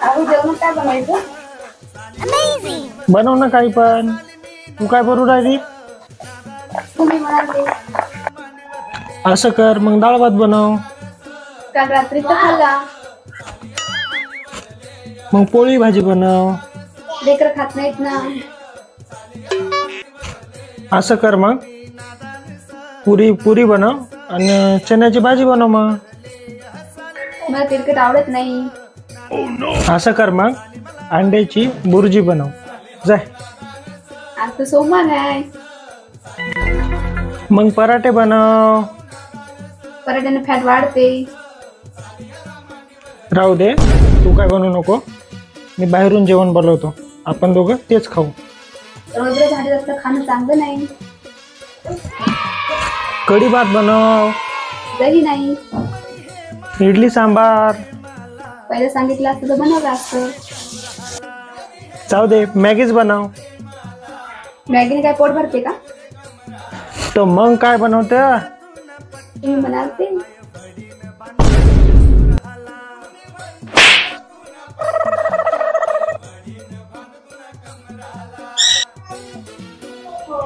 अहो जेवण काय बनवायचं? बनव ना काही पण. तू काय बनवू राहिली? तुम्ही म्हणाले असं कर मग डाळ भात बनव. काल रात्री तर खाल्ला. मग पोळी भाजी बनव. लेकर खात नाहीत ना. असं कर मग पुरी पुरी बनव आणि चण्याची भाजी बनव मग. मला तिरकट आवडत नाही. असं कर मग अंड्याची बुर्जी बनव. जाय. आज तर सोमवार आहे. मग पराठे बनव. पराठ्याने फॅट वाढते. राहू दे, तू काय बनवू नको. मी बाहेरून जेवण बोलवतो, आपण दोघं तेच खाऊ. रोज रोज भाजी जास्त खाणं चांगलं नाही. कढी भात बनव. दही नाही. इडली सांबार. पहिलं सांगितलं असतं तर बनवलं असतं. जाऊ दे, मॅगीच बनव. मॅगीने काय पोट भरते का? तर मग काय बनवते? तुम्ही म्हणाल ते. हो,